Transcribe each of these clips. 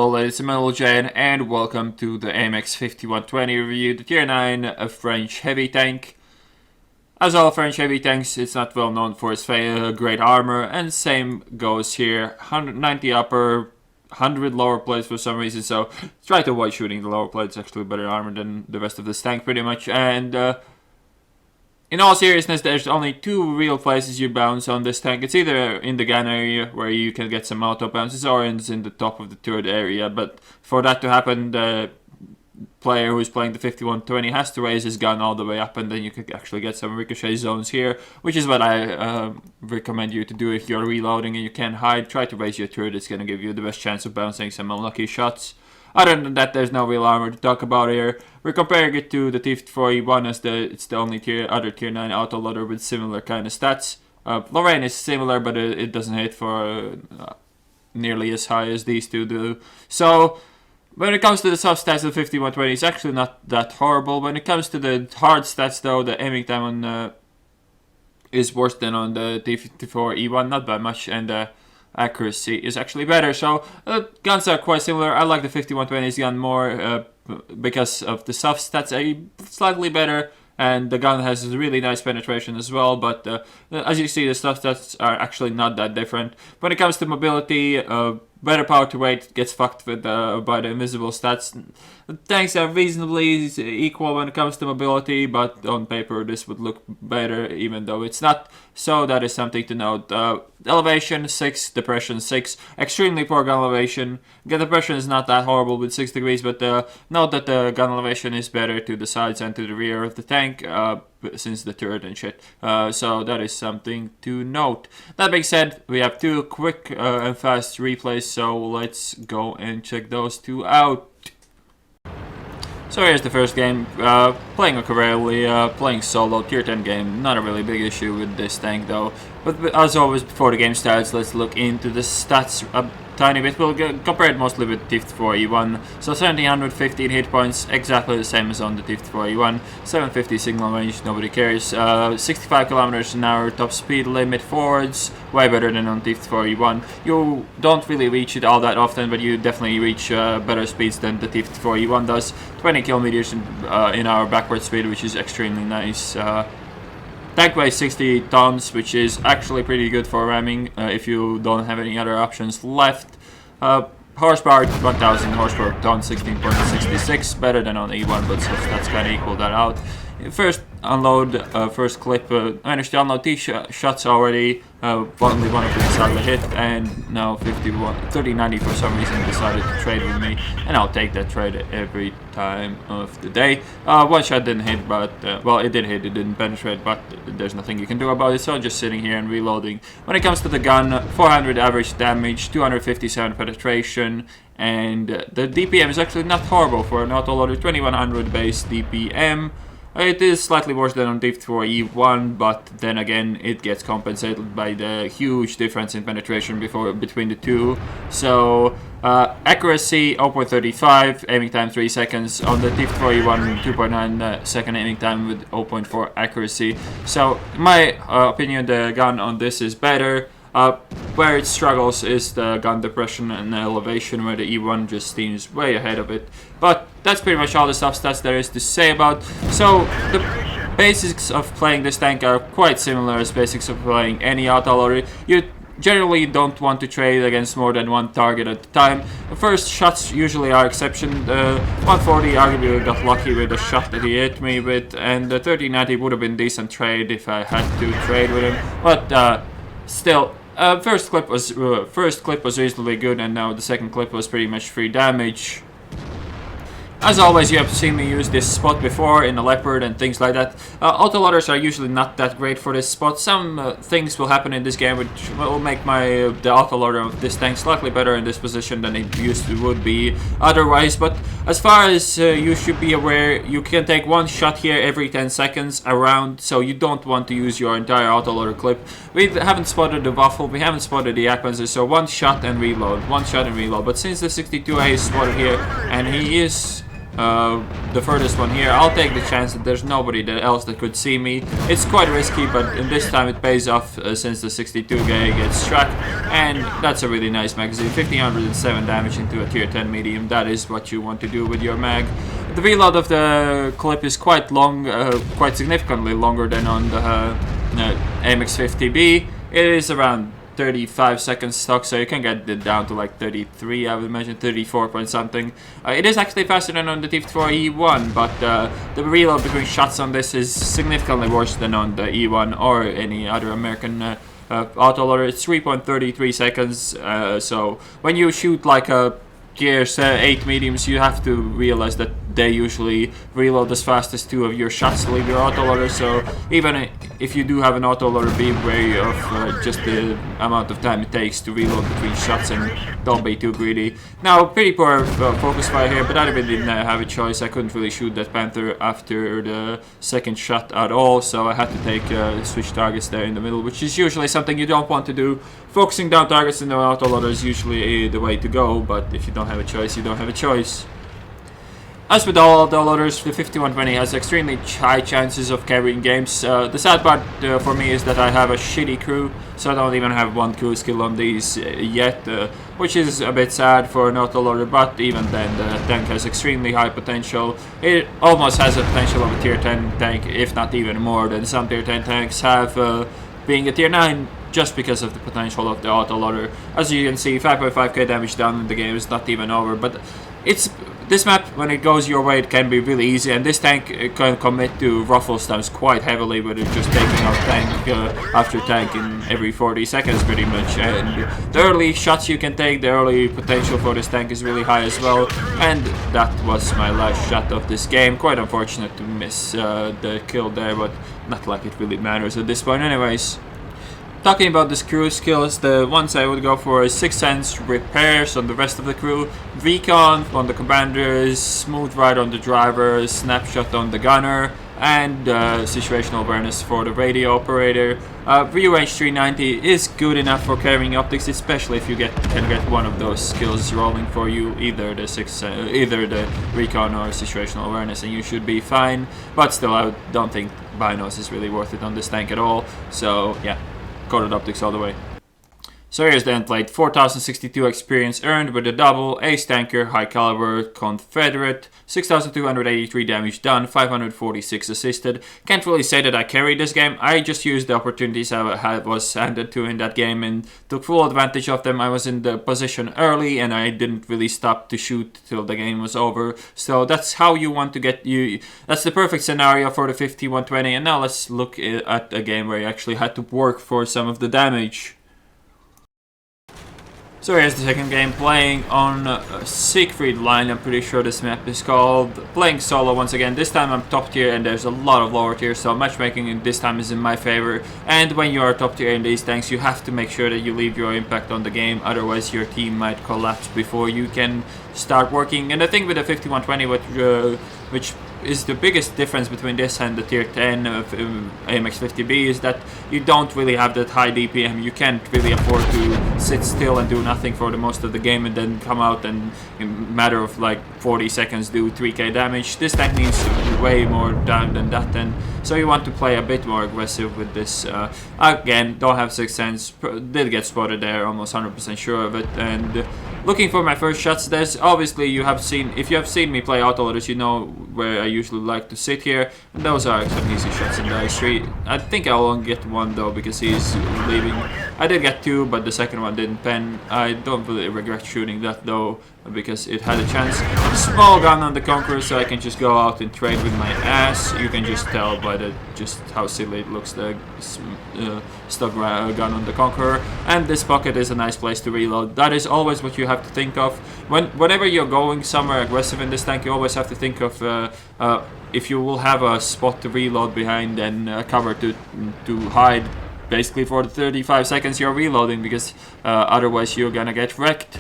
Hello ladies and gentlemen, and welcome to the AMX 5120 review, the tier 9 French heavy tank. As all French heavy tanks, it's not well known for its great armor, and same goes here. 190 upper, 100 lower plates for some reason, so try to avoid shooting the lower plates. Actually better armor than the rest of this tank pretty much. And in all seriousness, there's only two real places you bounce on this tank. It's either in the gun area, where you can get some auto bounces, or it's in the top of the turret area. But for that to happen, the player who's playing the 5120 has to raise his gun all the way up, and then you can actually get some ricochet zones here, which is what I recommend you to do if you're reloading and you can't hide. Try to raise your turret. It's going to give you the best chance of bouncing some unlucky shots. Other than that, there's no real armor to talk about here. We're comparing it to the T-4E1 as it's the only other tier 9 autoloader with similar kind of stats. Lorraine is similar, but it doesn't hit for nearly as high as these two do. So when it comes to the soft stats of the 5120, it's actually not that horrible. When it comes to the hard stats though, the aiming time on is worse than on the T-4E1, not by much, and accuracy is actually better. So guns are quite similar. I like the 5120's gun more because of the soft stats are slightly better, and the gun has really nice penetration as well. But as you see, the soft stats are actually not that different. When it comes to mobility, better power to weight gets fucked with by the invisible stats. The tanks are reasonably equal when it comes to mobility, but on paper this would look better, even though it's not. So that is something to note. Elevation 6, depression 6, extremely poor gun elevation. Gun depression is not that horrible with 6 degrees, but note that the gun elevation is better to the sides and to the rear of the tank, since the turret and shit. So that is something to note. That being said, we have two quick and fast replays, so let's go and check those two out. So here's the first game, playing Ocarelli, playing solo, tier 10 game, not a really big issue with this tank though. But as always, before the game starts, let's look into the stats a tiny bit. We'll compare it mostly with T-4E1. So 1715 hit points, exactly the same as on the T-4E1. 750 signal range, nobody cares. 65 kilometers an hour top speed limit forwards, way better than on T-4E1. You don't really reach it all that often, but you definitely reach better speeds than the T-4E1 does. 20 kilometers in hour backward speed, which is extremely nice. Tank weighs 60 tons, which is actually pretty good for ramming if you don't have any other options left. Horsepower 1000 horsepower ton, 16.66, better than on E1, but that's kind of equal that out. First unload, first clip, managed to unload 2 shots already. Only one of them decided to hit, and now 3090 for some reason decided to trade with me, and I'll take that trade every time of the day. One shot didn't hit, but well, it did hit, it didn't penetrate, but there's nothing you can do about it, so I'm just sitting here and reloading. When it comes to the gun, 400 average damage, 257 penetration, and the DPM is actually not horrible for an autoloader, 2100 base DPM. It is slightly worse than on T-4E1, but then again, it gets compensated by the huge difference in penetration between the two. So, accuracy 0.35, aiming time 3 seconds. On the T-4E1, 2.9 second aiming time with 0.4 accuracy. So, in my opinion, the gun on this is better. Where it struggles is the gun depression and elevation, where the E1 just seems way ahead of it. But that's pretty much all the soft stats there is to say about. So the basics of playing this tank are quite similar as basics of playing any autoloader. You generally don't want to trade against more than one target at a time. The first shots usually are exception. 140 arguably got lucky with the shot that he hit me with, and the 3090 would have been decent trade if I had to trade with him. But still. First clip was reasonably good, and now the second clip was pretty much free damage. As always, you have seen me use this spot before in the Leopard and things like that. Autoloaders are usually not that great for this spot. Some things will happen in this game which will make the autoloader of this tank slightly better in this position than it would be otherwise. But as far as you should be aware, you can take one shot here every 10 seconds around, so you don't want to use your entire autoloader clip. We haven't spotted the Waffle, we haven't spotted the Akpanzer, so one shot and reload, one shot and reload. But since the 62A is spotted here, and he is the furthest one here. I'll take the chance that there's nobody else that could see me. It's quite risky, but in this time it pays off since the 62 gauge gets struck, and that's a really nice magazine. 1507 damage into a tier 10 medium. That is what you want to do with your mag. The reload of the clip is quite long, quite significantly longer than on the AMX 50B. It is around 35 seconds stock, so you can get it down to like 33, I would imagine, 34 point something. It is actually faster than on the T54 E1, but the reload between shots on this is significantly worse than on the E1 or any other American autoloader. It's 3.33 seconds, so when you shoot like a Gear 8 mediums, you have to realize that they usually reload as fast as 2 of your shots to leave your autoloader, so even if you do have an autoloader, be wary of just the amount of time it takes to reload between shots and don't be too greedy. Now, pretty poor focus fire here, but I really didn't have a choice. I couldn't really shoot that Panther after the second shot at all, so I had to take switch targets there in the middle, which is usually something you don't want to do. Focusing down targets in the autoloader is usually the way to go, but if you don't have a choice, you don't have a choice. As with all autoloaders, the 5120 has extremely high chances of carrying games. The sad part for me is that I have a shitty crew, so I don't even have one crew skill on these yet, which is a bit sad for an autoloader, but even then the tank has extremely high potential. It almost has the potential of a tier 10 tank, if not even more than some tier 10 tanks have, being a tier 9. Just because of the potential of the autoloader. As you can see, 5.5k damage done in the game is not even over, but this map, when it goes your way, it can be really easy, and this tank can commit to ruffle stunts quite heavily, with it just taking out tank after tank in every 40 seconds pretty much, and the early shots you can take, the early potential for this tank is really high as well, and that was my last shot of this game. Quite unfortunate to miss the kill there, but not like it really matters at this point anyways. Talking about the crew skills, the ones I would go for is 6th Sense, repairs on the rest of the crew, recon on the commanders, smooth ride on the driver, snapshot on the gunner, and situational awareness for the radio operator. View range 390 is good enough for carrying optics, especially if you can get one of those skills rolling for you, either the recon or situational awareness, and you should be fine. But still, I don't think binos is really worth it on this tank at all. So yeah. Coded optics all the way. So here's the end plate. 4062 experience earned with a double, ace tanker, high caliber, Confederate, 6283 damage done, 546 assisted. Can't really say that I carried this game. I just used the opportunities I was handed to in that game and took full advantage of them. I was in the position early and I didn't really stop to shoot till the game was over. So that's how you want to get that's the perfect scenario for the 5120. And now let's look at a game where you actually had to work for some of the damage. So here's the second game, playing on Siegfried line. I'm pretty sure this map is called. Playing solo once again. This time I'm top tier and there's a lot of lower tiers, so matchmaking this time is in my favor. And when you are top tier in these tanks, you have to make sure that you leave your impact on the game, otherwise your team might collapse before you can start working. And the thing with the 5120, which is the biggest difference between this and the tier 10 of AMX 50B, is that you don't really have that high DPM. You can't really afford to sit still and do nothing for the most of the game and then come out and in a matter of like 40 seconds do 3k damage. This tank needs way more time than that, and so you want to play a bit more aggressive with this. Again, don't have 6th Sense, did get spotted there, almost 100% sure of it. And looking for my first shots, there's obviously, if you have seen me play autoloaders, you know where I usually like to sit here, and those are some easy shots in the street. I think I'll only get one though because he's leaving. I did get 2, but the second one didn't pen. I don't really regret shooting that though, because it had a chance. Small gun on the Conqueror, so I can just go out and trade with my ass. You can just tell by just how silly it looks, the stock gun on the Conqueror. And this pocket is a nice place to reload. That is always what you have to think of. Whenever you're going somewhere aggressive in this tank, you always have to think of if you will have a spot to reload behind and cover to hide basically for the 35 seconds you're reloading, because otherwise you're gonna get wrecked.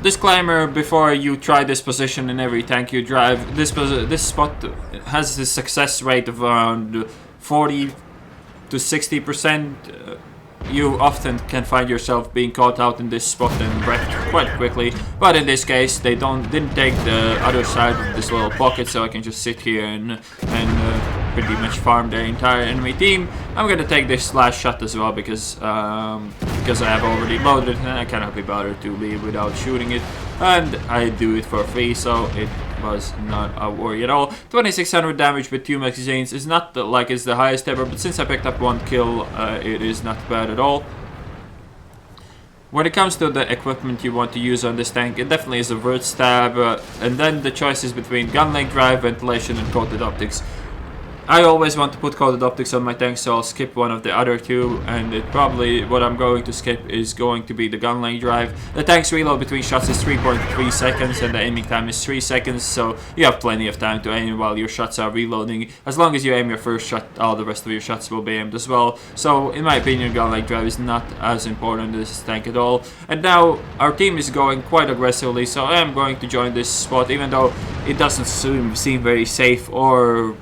Disclaimer before you try this position in every tank you drive, this spot has a success rate of around 40 to 60%. you often can find yourself being caught out in this spot and wrecked quite quickly. But in this case, they didn't take the other side of this little pocket, so I can just sit here and pretty much farm the entire enemy team. I'm gonna take this last shot as well because I have already loaded and I cannot be bothered to leave without shooting it, and I do it for free, so it was not a worry at all. 2600 damage with 2 magazines is not like it's the highest ever, but since I picked up 1 kill, it is not bad at all. When it comes to the equipment you want to use on this tank, it definitely is a vert stab, and then the choices between gun length drive, ventilation, and coated optics. I always want to put coated optics on my tank, so I'll skip one of the other two, and what I'm going to skip is going to be the gun lane drive. The tank's reload between shots is 3.3 seconds and the aiming time is 3 seconds, so you have plenty of time to aim while your shots are reloading. As long as you aim your first shot, all the rest of your shots will be aimed as well. So in my opinion, gun lane drive is not as important as this tank at all. And now our team is going quite aggressively, so I am going to join this spot, even though it doesn't seem very safe or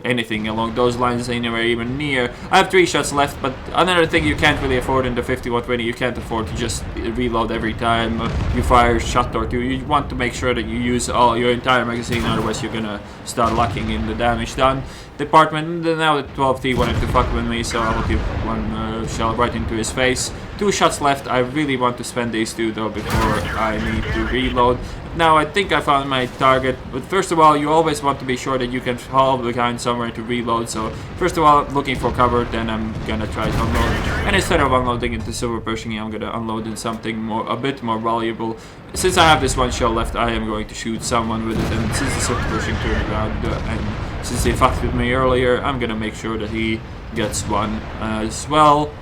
anything along those lines anywhere even near. I have 3 shots left, but another thing you can't really afford in the 5120, you can't afford to just reload every time you fire a shot or two. You want to make sure that you use all your entire magazine, otherwise you're gonna start locking in the damage done department. And now the 12T wanted to fuck with me, so I will give 1 shell right into his face. 2 shots left. I really want to spend these 2 though before I need to reload. Now I think I found my target, but first of all you always want to be sure that you can fall behind somewhere to reload. So first of all, looking for cover, then I'm gonna try to unload, and instead of unloading into silver Pershing, I'm gonna unload in something a bit more valuable. Since I have this 1 shell left, I am going to shoot someone with it, and since the silver Pershing turned around and since he fucked with me earlier, I'm gonna make sure that he gets 1 as well.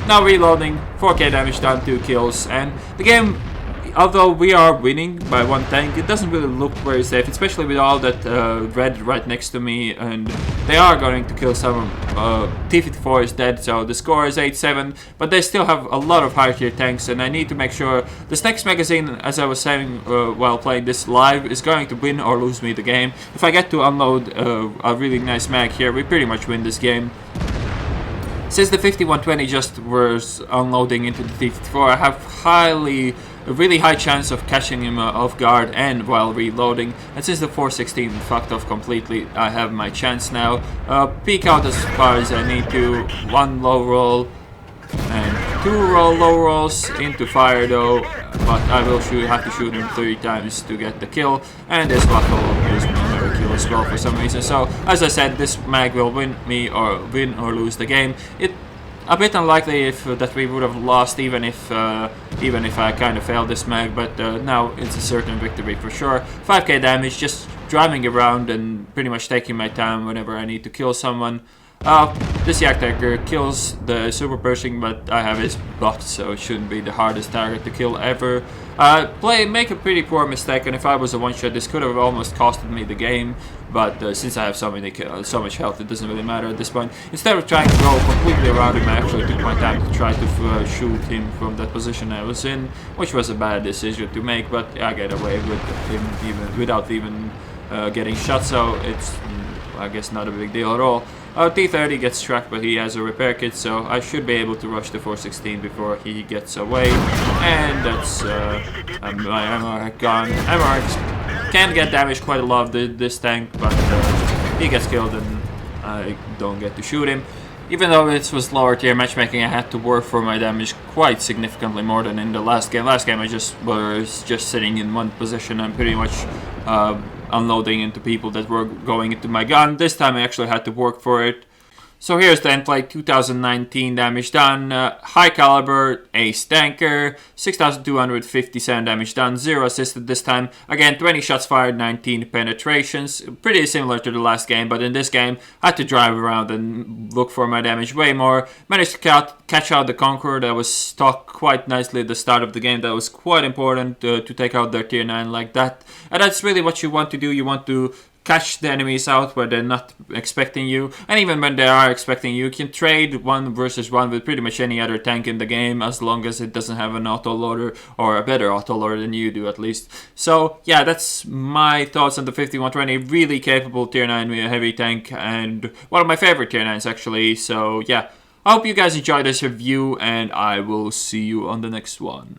Now reloading, 4k damage done, 2 kills, and the game, although we are winning by 1 tank, it doesn't really look very safe, especially with all that red right next to me, and they are going to kill some. T-54 is dead, so the score is 8-7, but they still have a lot of high tier tanks, and I need to make sure this next magazine, as I was saying while playing this live, is going to win or lose me the game. If I get to unload a really nice mag here, we pretty much win this game. Since the 5120 just was unloading into the T-54, I have a really high chance of catching him off guard and while reloading. And since the 416 fucked off completely, I have my chance now. Peek out as far as I need to. 1 low roll and 2 low rolls into fire though, but I will have to shoot him 3 times to get the kill. And this buckle is another kill as well for some reason. So as I said, this mag will win or lose the game. It a bit unlikely that we would have lost even if I kind of failed this mag, but now it's a certain victory for sure. 5k damage, just driving around and pretty much taking my time whenever I need to kill someone. This Yak Tiger kills the Super Pershing, but I have his butt, so it shouldn't be the hardest target to kill ever. Make a pretty poor mistake, and if I was a one-shot, this could have almost costed me the game. But since I have so much health, it doesn't really matter at this point. Instead of trying to go completely around him, I actually took my time to try to shoot him from that position I was in, which was a bad decision to make, but I get away with him without even getting shot, so it's, I guess, not a big deal at all. T-30 gets struck, but he has a repair kit, so I should be able to rush the 416 before he gets away. And that's my AMX gone. AMX can get damaged quite a lot this tank, but he gets killed and I don't get to shoot him. Even though this was lower tier matchmaking, I had to work for my damage quite significantly more than in the last game. Last game I was just sitting in one position and pretty much unloading into people that were going into my gun. This time I actually had to work for it. So here's the end play, 2019 damage done, high caliber, ace tanker, 6,257 damage done, 0 assisted this time. Again, 20 shots fired, 19 penetrations, pretty similar to the last game, but in this game I had to drive around and look for my damage way more. Managed to catch out the Conqueror that was stuck quite nicely at the start of the game. That was quite important to take out their tier 9 like that. And that's really what you want to do. You want to catch the enemies out where they're not expecting you, and even when they are expecting you, you can trade 1 versus 1 with pretty much any other tank in the game as long as it doesn't have an auto-loader, or a better auto-loader than you do at least. So yeah, that's my thoughts on the 5120. Really capable tier 9 heavy tank, and one of my favorite tier 9s actually. So yeah, I hope you guys enjoyed this review, and I will see you on the next one.